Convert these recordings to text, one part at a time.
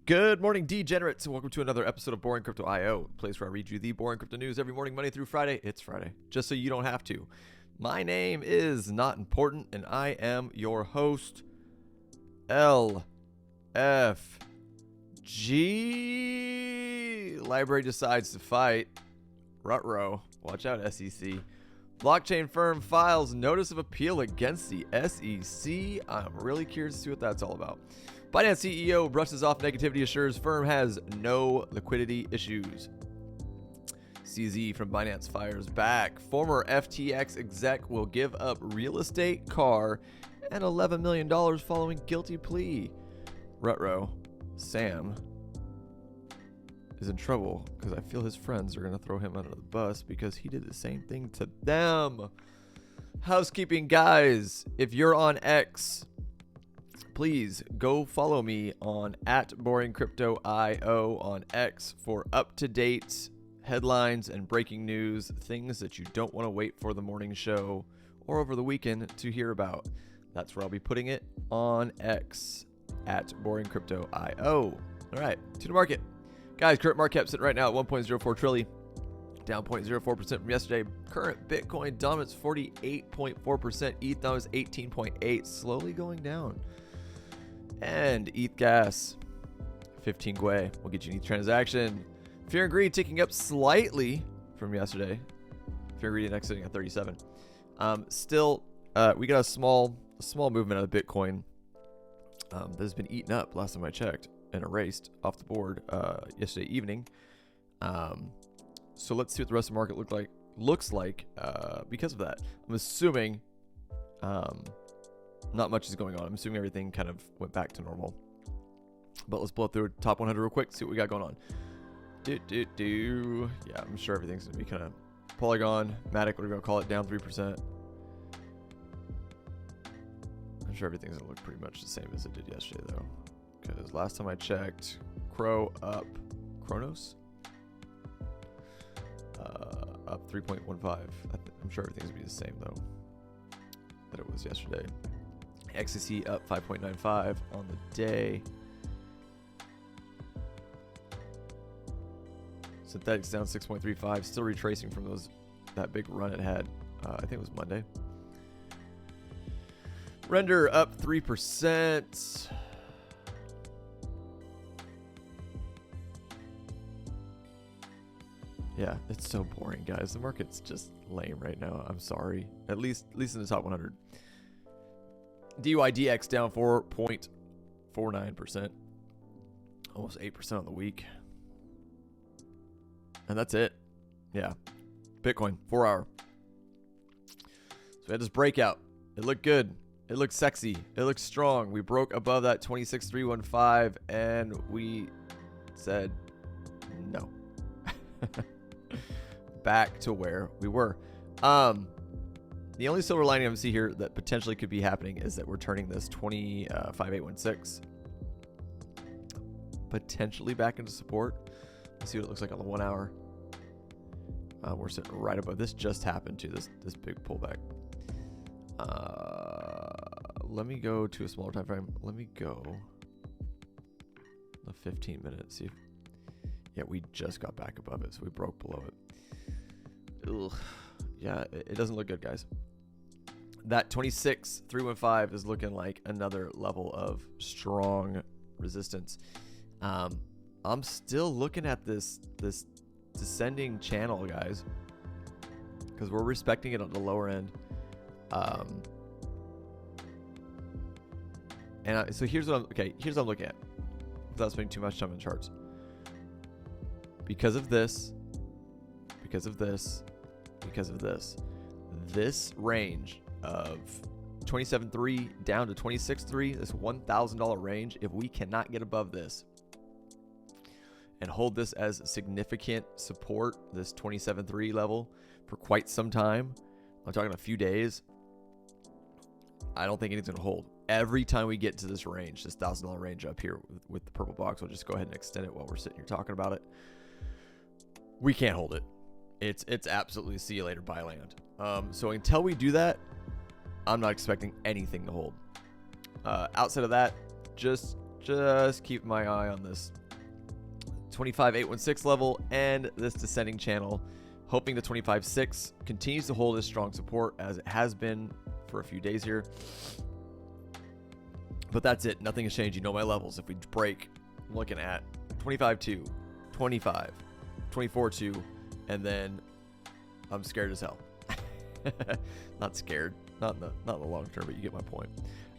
Good morning, degenerates, and welcome to another episode of Boring Crypto IO, a place where I read you the boring crypto news every morning, Monday through Friday. It's Friday, just so you don't have to. My name is Not Important, and I am your host, LFG. LBRY decides to fight. Ruh-roh. Watch out, SEC. Blockchain firm files notice of appeal against the SEC. I'm really curious to see what that's all about. Binance CEO brushes off negativity, assures firm has no liquidity issues. CZ from Binance fires back. Former FTX exec will give up real estate, car, and $11 million following guilty plea. Ruh-roh. Sam is in trouble because I feel his friends are going to throw him under the bus because he did the same thing to them. Housekeeping, guys. If you're on X, please go follow me on @BoringCryptoIO on X for up-to-date headlines and breaking news, things that you don't want to wait for the morning show or over the weekend to hear about. That's where I'll be putting it on X @BoringCryptoIO. All right, to the market. Guys, current market cap sitting right now at 1.04 trillion, down 0.04% from yesterday. Current Bitcoin dominance 48.4%, ETH dominance 18.8%, slowly going down. And ETH gas, 15 Gwei. We'll get you an ETH transaction. Fear and greed ticking up slightly from yesterday. Fear and greed index sitting at 37. Still, we got a small movement out of Bitcoin that has been eaten up last time I checked and erased off the board yesterday evening. So let's see what the rest of the market looks like because of that. I'm assuming not much is going on. I'm assuming everything kind of went back to normal. But let's blow through top 100 real quick, see what we got going on. Yeah, I'm sure everything's going to be kind of Polygon, Matic, what are we going to call it, down 3%. I'm sure everything's going to look pretty much the same as it did yesterday, though. Because last time I checked, Cronos up 3.15. I'm sure everything's going to be the same, though, that it was yesterday. XCC up 5.95 on the day. Synthetics down 6.35, still retracing from that big run it had. I think it was Monday. Render up 3%. Yeah, it's so boring, guys. The market's just lame right now. I'm sorry. At least in the top 100. DYDX down 4.49%. Almost 8% on the week. And that's it. Yeah. Bitcoin, 4 hour. So we had this breakout. It looked good. It looked sexy. It looked strong. We broke above that 26,315 and we said no. Back to where we were. The only silver lining I see here that potentially could be happening is that we're turning this 25816 potentially back into support. Let's see what it looks like on the 1 hour. We're sitting right above. This just happened to this big pullback. Let me go to a smaller time frame. Let me go the 15 minutes. See if, yeah, we just got back above it, so we broke below it. Ugh. Yeah, it doesn't look good, guys. That 26,315 is looking like another level of strong resistance. I'm still looking at this descending channel, guys, because we're respecting it on the lower end. So here's what I'm looking at without spending too much time on charts. Because of this, this range of 27.3 down to 26.3, this $1,000 range, if we cannot get above this and hold this as significant support, this 27.3 level, for quite some time, I'm talking a few days, I don't think anything's going to hold. Every time we get to this range, this $1,000 range up here with the purple box, we'll just go ahead and extend it while we're sitting here talking about it. We can't hold it. It's absolutely see you later, buy land. So until we do that, I'm not expecting anything to hold. Outside of that, just just keep my eye on this 25,816 level and this descending channel, hoping the 25.6 continues to hold its strong support as it has been for a few days here. But that's it. Nothing has changed. You know my levels. If we break, I'm looking at 25.2, 25, 24.2, and then I'm scared as hell. Not scared. Not in the long term, but you get my point.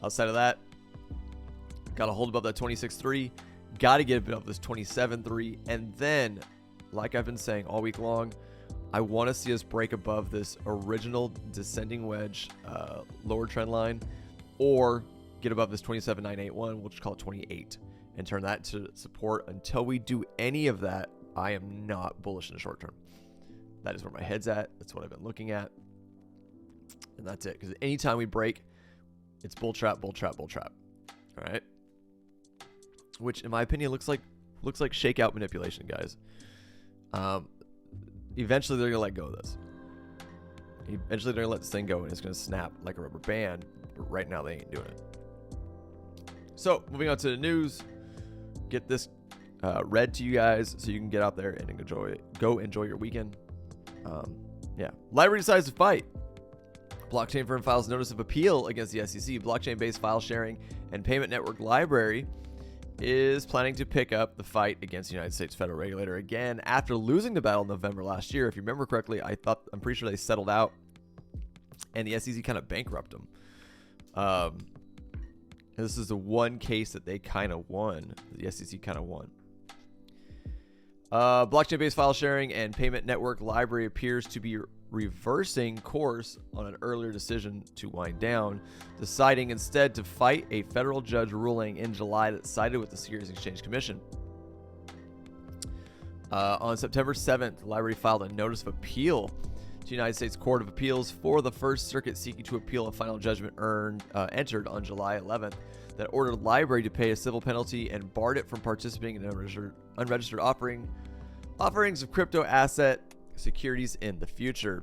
Outside of that, got to hold above that 26.3. Got to get above this 27.3. And then, like I've been saying all week long, I want to see us break above this original descending wedge lower trend line, or get above this 27.981, we'll just call it 28, and turn that to support. Until we do any of that, I am not bullish in the short term. That is where my head's at. That's what I've been looking at. And that's it. Because anytime we break, it's bull trap, bull trap, bull trap. All right. Which, in my opinion, looks like shakeout manipulation, guys. Eventually, they're gonna let go of this. Eventually, they're gonna let this thing go, and it's gonna snap like a rubber band. But right now, they ain't doing it. So, moving on to the news. Get this read to you guys so you can get out there and go enjoy your weekend. Yeah. LBRY decides to fight. Blockchain firm files notice of appeal against the SEC. Blockchain-based file sharing and payment network LBRY is planning to pick up the fight against the United States federal regulator again after losing the battle in November last year. If you remember correctly, I'm pretty sure they settled out, and the SEC kind of bankrupted them. This is the one case that they kind of won. The SEC kind of won. Blockchain-based file sharing and payment network LBRY appears to be reversing course on an earlier decision to wind down, deciding instead to fight a federal judge ruling in July that sided with the Securities and Exchange Commission. On September 7th, LBRY filed a notice of appeal to the United States Court of Appeals for the First Circuit, seeking to appeal a final judgment entered on July 11th that ordered LBRY to pay a civil penalty and barred it from participating in unregistered offerings of crypto asset securities in the future.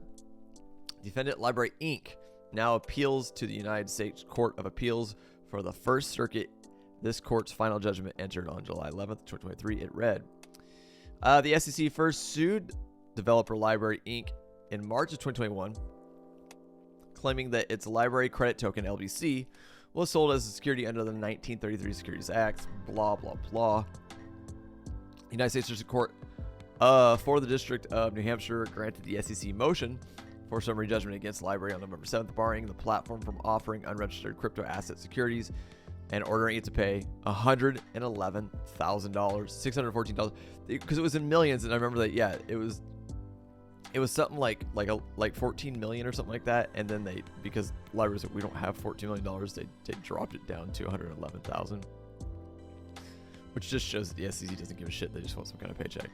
Defendant LBRY Inc. now appeals to the United States Court of Appeals for the First Circuit. This court's final judgment entered on July 11th, 2023. It read, the SEC first sued developer LBRY Inc. in March of 2021, claiming that its LBRY credit token, LBC, was sold as a security under the 1933 Securities Act, blah, blah, blah. United States District Court for the District of New Hampshire granted the SEC motion for summary judgment against LBRY on November 7th, barring the platform from offering unregistered crypto asset securities and ordering it to pay $111,000, $614, because it was in millions. And I remember that, yeah, it was something like 14 million or something like that. And then because LBRY said we don't have $14 million, they dropped it down to 111,000, which just shows that the SEC doesn't give a shit. They just want some kind of paycheck.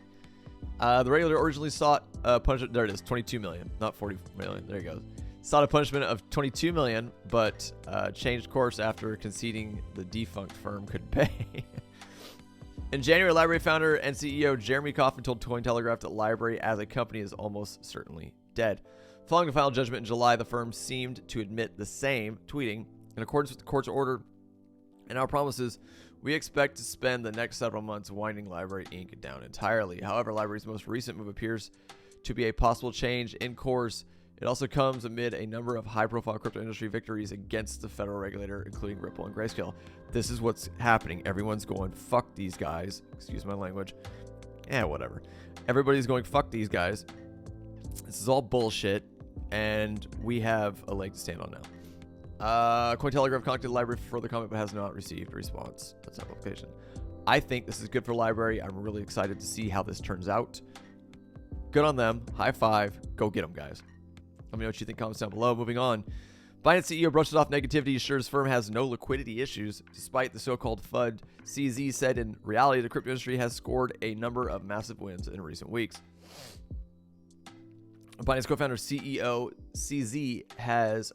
The regulator originally sought a punishment. There it is, 22 million, not 40 million. There you go. Sought a punishment of 22 million, but changed course after conceding the defunct firm could pay. In January, LBRY founder and CEO Jeremy Kauffman told Cointelegraph that LBRY as a company is almost certainly dead. Following the final judgment in July, the firm seemed to admit the same, tweeting, in accordance with the court's order and our promises, we expect to spend the next several months winding LBRY Inc. down entirely. However, LBRY's most recent move appears to be a possible change in course. It also comes amid a number of high-profile crypto industry victories against the federal regulator, including Ripple and Grayscale. This is what's happening. Everyone's going, fuck these guys. Excuse my language. Whatever. Everybody's going, fuck these guys. This is all bullshit, and we have a leg to stand on now. Cointelegraph contacted LBRY for further comment, but has not received a response. That's our application. I think this is good for LBRY. I'm really excited to see how this turns out. Good on them. High five. Go get them, guys. Let me know what you think. Comments down below. Moving on. Binance CEO brushes off negativity, assures firm has no liquidity issues, despite the so-called FUD. CZ said in reality, the crypto industry has scored a number of massive wins in recent weeks. Binance co-founder CEO CZ has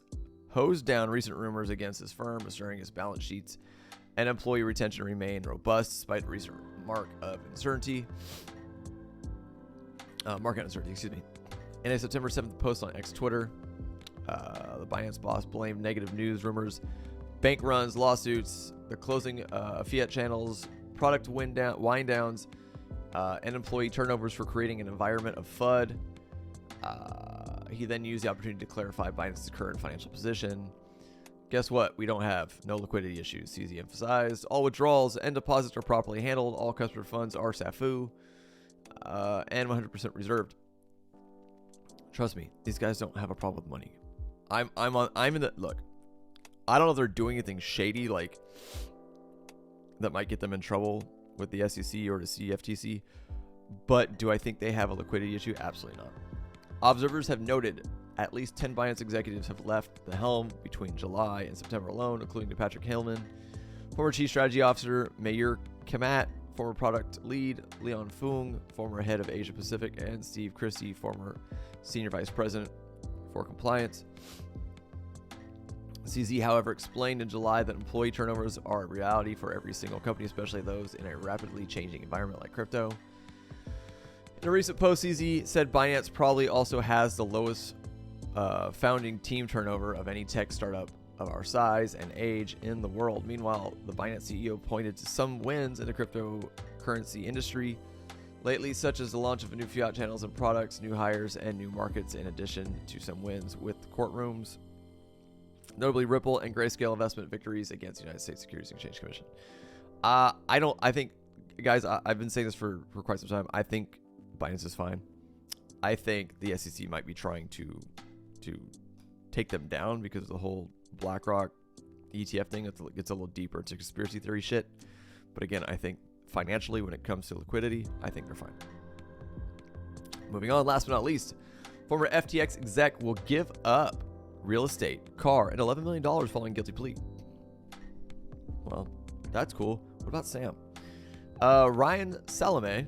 hosed down recent rumors against his firm, assuring his balance sheets and employee retention remain robust despite recent market uncertainty. In a September 7th post on X Twitter, the Binance boss blamed negative news, rumors, bank runs, lawsuits They're closing fiat channels, product wind downs, and employee turnovers for creating an environment of FUD. He then used the opportunity to clarify Binance's current financial position. Guess what? We don't have no liquidity issues. CZ emphasized all withdrawals and deposits are properly handled. All customer funds are SAFU and 100% reserved. Trust me, these guys don't have a problem with money. I'm in the look. I don't know if they're doing anything shady like that might get them in trouble with the SEC or the CFTC, but do I think they have a liquidity issue? Absolutely not. Observers have noted at least 10 Binance executives have left the helm between July and September alone, including Patrick Hillman, former Chief Strategy Officer Mayur Kamat, former Product Lead Leon Fung, former Head of Asia Pacific, and Steve Christie, former Senior Vice President for Compliance. CZ, however, explained in July that employee turnovers are a reality for every single company, especially those in a rapidly changing environment like crypto. In a recent post, CZ said Binance probably also has the lowest founding team turnover of any tech startup of our size and age in the world. Meanwhile, the Binance CEO pointed to some wins in the cryptocurrency industry lately, such as the launch of new fiat channels and products, new hires, and new markets, in addition to some wins with courtrooms, notably Ripple and Grayscale investment victories against the United States Securities and Exchange Commission. I think, guys, I've been saying this for quite some time. I think Binance is fine. I think the SEC might be trying to take them down because of the whole BlackRock ETF thing. It gets a little deeper into conspiracy theory shit. But again, I think financially, when it comes to liquidity, I think they're fine. Moving on, last but not least, former FTX exec will give up real estate, car, and $11 million following guilty plea. Well, that's cool. What about Sam? Ryan Salami?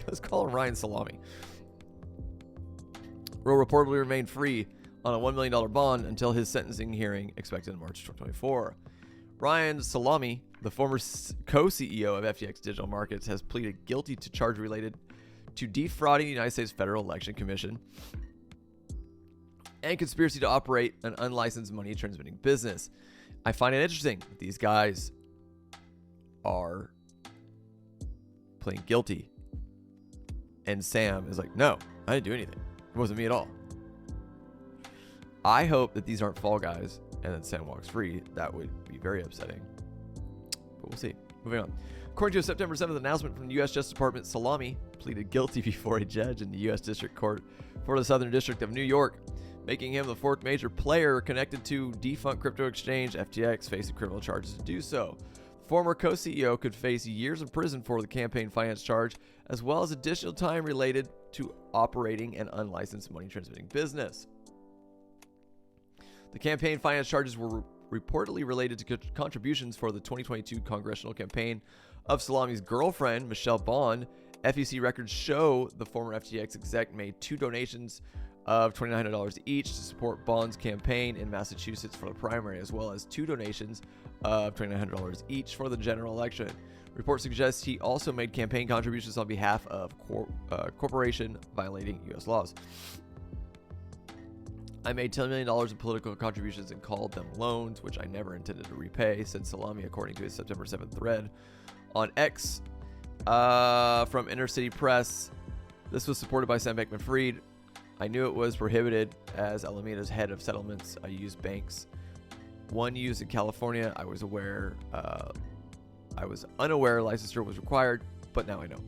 Let's call him Ryan Salami. Will reportedly remain free on a $1 million bond until his sentencing hearing expected in March 2024. Ryan Salami, the former co-CEO of FTX Digital Markets, has pleaded guilty to charge related to defrauding the United States Federal Election Commission and conspiracy to operate an unlicensed money transmitting business. I find it interesting that these guys are pleading guilty, and Sam is like, no, I didn't do anything. It wasn't me at all. I hope that these aren't fall guys and then Sam walks free. That would be very upsetting, but we'll see. Moving on. According to a September 7th announcement from the U.S. Justice Department, Salami pleaded guilty before a judge in the U.S. District Court for the Southern District of New York, making him the fourth major player connected to defunct crypto exchange FTX facing criminal charges to do so. Former co-CEO could face years in prison for the campaign finance charge, as well as additional time related to operating an unlicensed money transmitting business. The campaign finance charges were reportedly related to contributions for the 2022 congressional campaign of Salami's girlfriend, Michelle Bond. FEC records show the former FTX exec made two donations of $2,900 each to support Bond's campaign in Massachusetts for the primary, as well as two donations of $2,900 each for the general election. Report suggests he also made campaign contributions on behalf of corporation violating U.S. laws. I made $10 million in political contributions and called them loans, which I never intended to repay, said Salami, according to his September 7th thread on X from Inner City Press. This was supported by Sam Bankman-Fried. I knew it was prohibited as Alameda's head of settlements. I used banks. One used in California. I was unaware licensure was required, but now I know.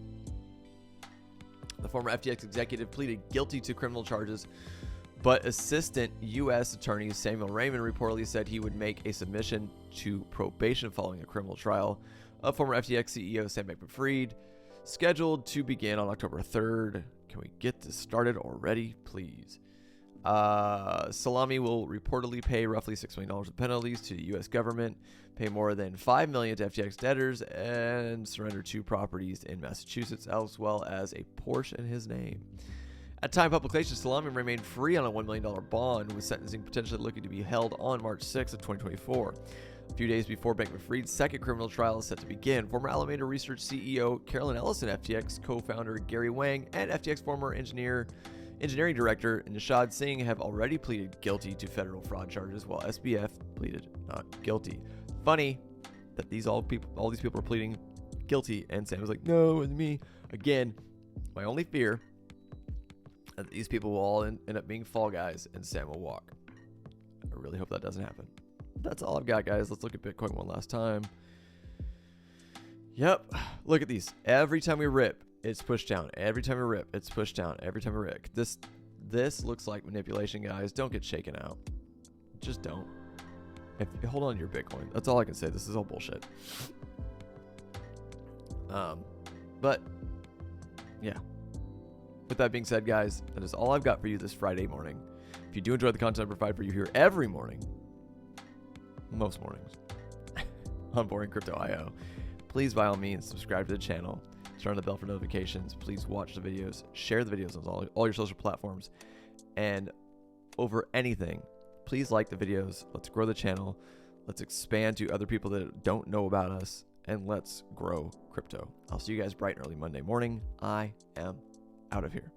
The former FTX executive pleaded guilty to criminal charges, but Assistant U.S. Attorney Samuel Raymond reportedly said he would make a submission to probation following a criminal trial of former FTX CEO Sam Bankman-Fried, scheduled to begin on October 3rd. Can we get this started already, please? Salami will reportedly pay roughly $6 million in penalties to the U.S. government, pay more than $5 million to FTX debtors, and surrender 2 properties in Massachusetts, as well as a Porsche in his name. At time of publication, Salami remained free on a $1 million bond, with sentencing potentially looking to be held on March 6th of 2024. A few days before Bankman-Fried's second criminal trial is set to begin, former Alameda Research CEO Carolyn Ellison, FTX co-founder Gary Wang, and FTX former engineer Engineering director Nishad Singh have already pleaded guilty to federal fraud charges, while SBF pleaded not guilty. Funny that all these people are pleading guilty, and Sam was like, no, it's me. Again, my only fear that these people will all end up being fall guys and Sam will walk. I really hope that doesn't happen. That's all I've got, guys. Let's look at Bitcoin one last time. Yep. Look at these. Every time we rip, it's pushed down. Every time we rip, it's pushed down. Every time we rip. This looks like manipulation, guys. Don't get shaken out. Just don't. Hold on to your Bitcoin. That's all I can say. This is all bullshit. But yeah. With that being said, guys, that is all I've got for you this Friday morning. If you do enjoy the content I provide for you here every morning, most mornings, on Boring Crypto IO, please by all means subscribe to the channel, turn on the bell for notifications. Please watch the videos, share the videos on all your social platforms, and over anything, please like the videos. Let's grow the channel. Let's expand to other people that don't know about us, and let's grow crypto. I'll see you guys bright and early Monday morning. I am out of here.